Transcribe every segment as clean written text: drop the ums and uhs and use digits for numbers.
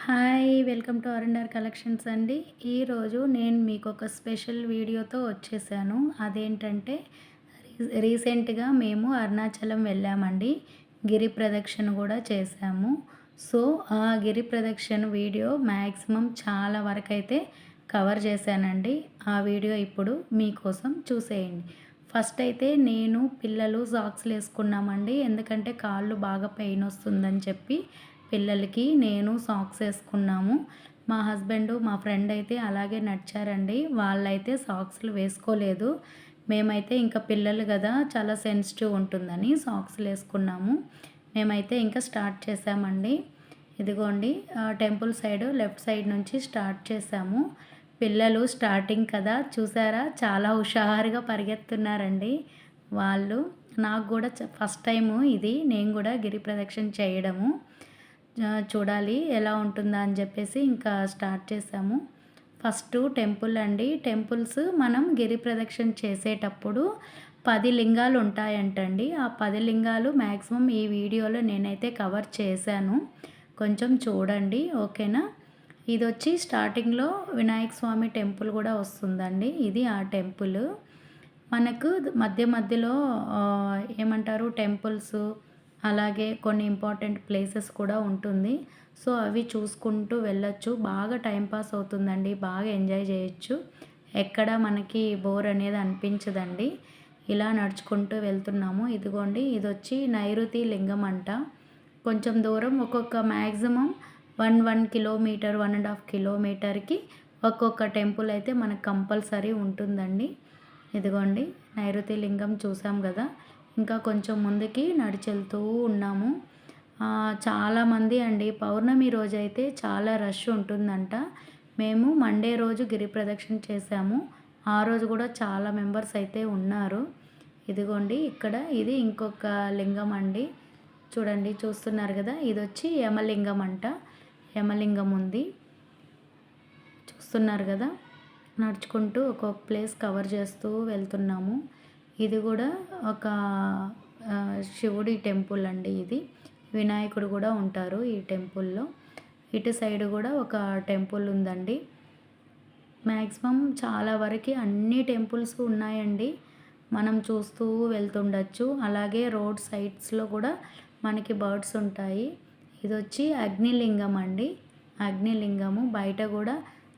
Hi! Welcome to ఆర్&ఆర్ collections అండి. ఈరోజు నేను మీకొక స్పెషల్ వీడియోతో వచ్చేసాను. అదేంటంటే రీసెంట్‌గా మేము అరుణాచలం వెళ్ళామండి. గిరి ప్రదక్షిణ కూడా చేశాము. సో, ఆ గిరి ప్రదక్షిణ వీడియో మ్యాక్సిమం చాలా వరకైతే కవర్ చేశానండి. ఆ వీడియో ఇప్పుడు మీకోసం చూసేయండి. ఫస్ట్ అయితే నేను, పిల్లలు సాక్స్‌లేసుకున్నామండి. ఎందుకంటే కాళ్ళు బాగా పెయిన్ వస్తుందని చెప్పి పిల్లలకి, నేను సాక్స్ ఏసుకున్నాము. మా హస్బెండు, మా ఫ్రెండ్ అయితే అలాగే నడిచారండి. వాళ్ళైతే సాక్స్‌లు వేసుకోలేదు. మేమైతే ఇంకా పిల్లలు గదా! చాలా సెన్సిటివ్ ఉంటుందని సాక్స్‌లేసుకున్నాము. మేమైతే ఇంకా స్టార్ట్ చేశామండి. ఇదిగోండి టెంపుల్ సైడు లెఫ్ట్ సైడ్ నుంచి స్టార్ట్ చేశాము. పిల్లలు స్టార్టింగ్ కదా! చూసారా చాలా హుషారుగా పరిగెత్తున్నారండి వాళ్ళు. నాకు గూడా ఫస్ట్ టైము ఇది. నేను గూడా గిరి ప్రదక్షిణ చేయడము. చూడాలి ఎలా ఉంటుందా అని చెప్పేసి ఇంకా స్టార్ట్ చేశాము. ఫస్టు టెంపుల్ అండి. టెంపుల్స్ మనం గిరి ప్రదక్షిణ చేసేటప్పుడు 10 లింగాలు ఉంటాయంటండి. ఆ 10 లింగాలు మ్యాక్సిమం ఈ వీడియోలో నేనైతే కవర్ చేశాను. కొంచెం చూడండి. ఓకేనా? ఇదొచ్చి స్టార్టింగ్‌లో వినాయక స్వామి టెంపుల్ గూడా వస్తుందండి. ఇది ఆ టెంపుల్. మనకు మధ్య మధ్యలో ఏమంటారు టెంపుల్స్, అలాగే కొన్ని ఇంపార్టెంట్ ప్లేసెస్ కూడా ఉంటుంది. సో, అవి చూసుకుంటూ వెళ్ళొచ్చు. బాగా టైం పాస్ అవుతుందండి. బాగా ఎంజాయ్ చేయొచ్చు. ఎక్కడ మనకి బోర్ అనేది అనిపించదండి. ఇలా నడుచుకుంటూ వెళ్తున్నాము. ఇదిగోండి ఇదొచ్చి నైరుతి లింగం అంట. కొంచెం దూరం ఒక్కొక్క మ్యాక్సిమం 1 కిలోమీటర్, 1½ కిలోమీటర్‌కి ఒక్కొక్క టెంపుల్ అయితే మనకు కంపల్సరీ ఉంటుందండి. ఇదిగోండి నైరుతి లింగం చూసాం గదా! ఇంకా కొంచెం ముందుకి నడిచెళ్తూ ఉన్నాము. చాలామంది అండి పౌర్ణమి రోజైతే చాలా రష్ ఉంటుందంట. మేము మండే రోజు గిరి ప్రదక్షిణ చేశాము. ఆ రోజు గూడా చాలా మెంబర్స్ అయితే ఉన్నారు. ఇదిగోండి ఇక్కడ ఇది ఇంకొక లింగం అండి. చూడండి చూస్తున్నారు గదా! ఇదొచ్చి యమలింగం అంట. యమలింగం ఉంది. చూస్తున్నారు గదా! నడుచుకుంటూ ఒక్కొక్క ప్లేస్ కవర్ చేస్తూ వెళ్తున్నాము. ఇది గూడా ఒక శివుడి టెంపుల్ అండి ఇది. వినాయకుడు గూడా ఉంటారు ఈ టెంపుల్‌లో. ఇటు సైడ్ గూడా ఒక టెంపుల్ ఉందండి. మ్యాక్సిమం చాలా వరకి అన్ని టెంపుల్స్ ఉన్నాయండి. మనం చూస్తూ వెళ్తుండొచ్చు. అలాగే రోడ్ సైడ్స్‌లో గూడా మనకి బర్డ్స్ ఉంటాయి. ఇదొచ్చి అగ్నిలింగం అండి. అగ్నిలింగము బయట గూడా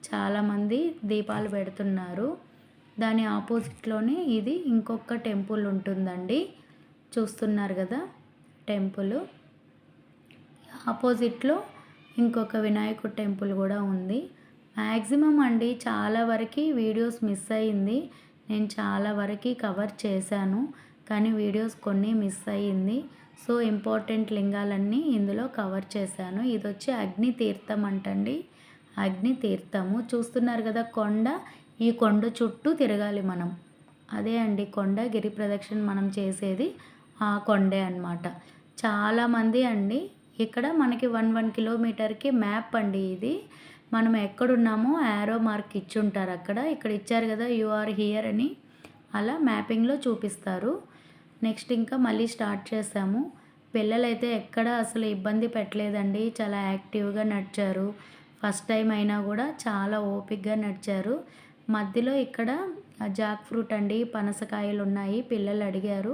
చాలామంది దీపాలు పెడుతున్నారు. దాని ఆపోజిట్‌లోనే ఇది ఇంకొక టెంపుల్ ఉంటుందండి. చూస్తున్నారు గదా! టెంపులు. ఆపోజిట్‌లో ఇంకొక వినాయకుడి టెంపుల్ గూడా ఉంది. మ్యాక్సిమం అండి చాలా వరకి వీడియోస్ మిస్ అయింది. నేను చాలా వరకి కవర్ చేశాను. కానీ వీడియోస్ కొన్ని మిస్ అయ్యింది. సో, ఇంపార్టెంట్ లింగాలన్నీ ఇందులో కవర్ చేశాను. ఇదొచ్చి అగ్ని తీర్థం అంటండి. అగ్ని తీర్థము. చూస్తున్నారు గదా కొండ. ఈ కొండ చుట్టూ తిరగాలి మనం. అదే అండి కొండ. గిరి ప్రదక్షిణ మనం చేసేది ఆ కొండే అనమాట. చాలామంది అండి ఇక్కడ మనకి 1 కిలోమీటర్‌కి మ్యాప్ అండి ఇది. మనం ఎక్కడున్నామో యారో మార్క్ ఇచ్చుంటారు అక్కడ. ఇక్కడ ఇచ్చారు గదా! యూ ఆర్ హియర్ అని. అలా మ్యాపింగ్‌లో చూపిస్తారు. నెక్స్ట్ ఇంకా మళ్ళీ స్టార్ట్ చేశాము. పిల్లలైతే ఎక్కడ అసలు ఇబ్బంది పెట్టలేదండి. చాలా యాక్టివ్‌గా నడిచారు. ఫస్ట్ టైం అయినా గూడా చాలా ఓపికగా నడిచారు. మధ్యలో ఇక్కడ జాక్ ఫ్రూట్ అండి, పనసకాయలున్నాయి. పిల్లలు అడిగారు.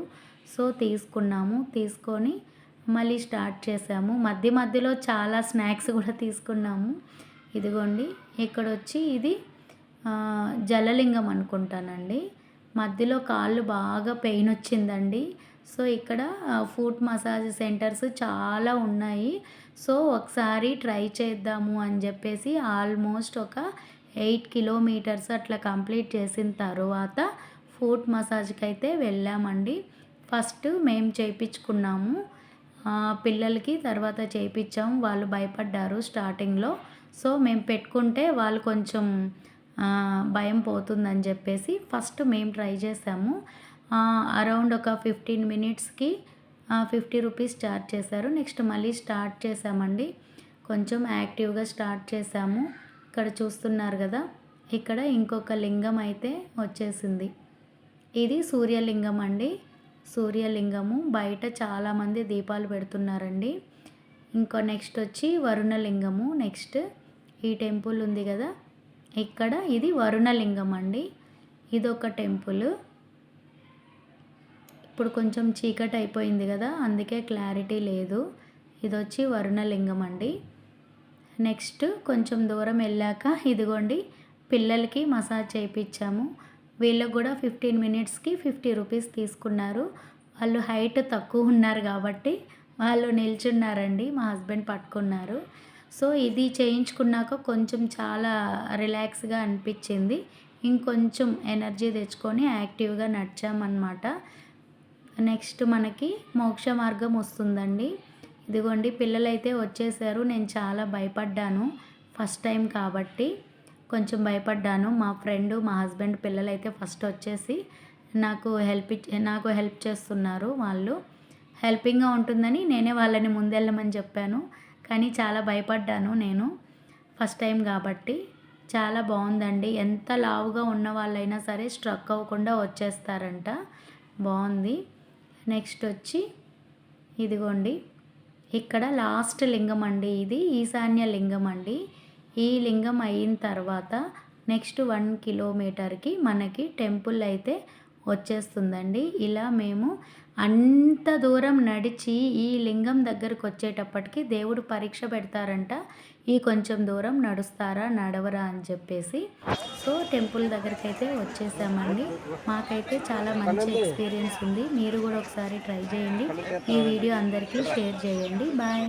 సో, తీసుకున్నాము. తీసుకొని మళ్ళీ స్టార్ట్ చేశాము. మధ్య మధ్యలో చాలా స్నాక్స్ గూడా తీసుకున్నాము. ఇదిగోండి ఇక్కడొచ్చి ఇది జలలింగం అనుకుంటానండి. మధ్యలో కాళ్ళు బాగా పెయిన్ వచ్చిందండి. సో, ఇక్కడ ఫుట్ మసాజ్ సెంటర్స్ చాలా ఉన్నాయి. సో, ఒకసారి ట్రై చేద్దాము అని జెప్పేసి ఆల్మోస్ట్ ఒక 8 కిలోమీటర్స్ అట్లా కంప్లీట్ చేసిన తరువాత ఫుట్ మసాజ్‌కైతే వెళ్ళామండి. ఫస్ట్ మేము చేపించుకున్నాము. పిల్లలకి తర్వాత చేపించాము. వాళ్ళు భయపడ్డారు స్టార్టింగ్‌లో. సో, మేము పెట్టుకుంటే వాళ్ళు కొంచెం భయం పోతుందని జెప్పేసి ఫస్ట్ మేము ట్రై చేసాము. అరౌండ్ ఒక 15 మినిట్స్‌కి 50 రూపీస్ చార్జ్ చేశారు. నెక్స్ట్ మళ్ళీ స్టార్ట్ చేశామండి. కొంచెం యాక్టివ్‌గా స్టార్ట్ చేశాము. ఇక్కడ చూస్తున్నారు గదా! ఇక్కడ ఇంకొక లింగం అయితే వచ్చేసింది. ఇది సూర్యలింగం అండి. సూర్యలింగము బయట చాలామంది దీపాలు పెడుతున్నారండి. ఇంకో నెక్స్ట్ వచ్చి వరుణలింగము. నెక్స్ట్ ఈ టెంపుల్ ఉంది కదా ఇక్కడ, ఇది వరుణలింగం అండి. ఇదొక టెంపుల్. ఇప్పుడు కొంచెం చీకటి అయిపోయింది కదా, అందుకే క్లారిటీ లేదు. ఇది వచ్చి వరుణలింగం అండి. నెక్స్ట్ కొంచెం దూరం వెళ్ళాక ఇదిగోండి పిల్లలకి మసాజ్ చేయించాము. వీళ్ళకి కూడా 15 మినిట్స్కి 50 రూపీస్ తీసుకున్నారు. వాళ్ళు హైట్ తక్కువ ఉన్నారు కాబట్టి వాళ్ళు నిల్చున్నారండి, మా హస్బెండ్ పట్టుకున్నారు. సో ఇది చేయించుకున్నాక కొంచెం చాలా రిలాక్స్గా అనిపించింది. ఇంకొంచెం ఎనర్జీ తెచ్చుకొని యాక్టివ్గా నడిచామన్నమాట. నెక్స్ట్ మనకి మోక్ష మార్గం వస్తుందండి. ఇదిగోండి పిల్లలైతే వచ్చేసారు. నేను చాలా భయపడ్డాను, ఫస్ట్ టైం కాబట్టి కొంచెం భయపడ్డాను. మా ఫ్రెండు, మా హస్బెండ్, పిల్లలైతే ఫస్ట్ వచ్చేసి నాకు హెల్ప్ చేస్తున్నారు. వాళ్ళు హెల్పింగ్గా ఉంటుందని నేనే వాళ్ళని ముందెళ్ళమని చెప్పాను. కానీ చాలా భయపడ్డాను నేను, ఫస్ట్ టైం కాబట్టి. చాలా బాగుందండి. ఎంత లావుగా ఉన్న వాళ్ళైనా సరే స్ట్రక్ అవ్వకుండా వచ్చేస్తారంట. బాగుంది. నెక్స్ట్ వచ్చి ఇదిగోండి ఇక్కడ లాస్ట్ లింగం అండి. ఇది ఈశాన్య లింగం అండి. ఈ లింగం అయిన తర్వాత నెక్స్ట్ 1 కిలోమీటర్కి మనకి టెంపుల్ అయితే వచ్చేస్తుందండి. ఇలా మేము అంత దూరం నడిచి ఈ లింగం దగ్గరకు వచ్చేటప్పటికి దేవుడు పరీక్ష పెడతారంట, ఈ కొంచెం దూరం నడుస్తారా నడవరా అని చెప్పేసి. సో టెంపుల్ దగ్గరికి అయితే వచ్చేసామండి. మాకైతే చాలా మంచి ఎక్స్పీరియన్స్ ఉంది. మీరు కూడా ఒకసారి ట్రై చేయండి. ఈ వీడియో అందరికీ షేర్ చేయండి. బాయ్.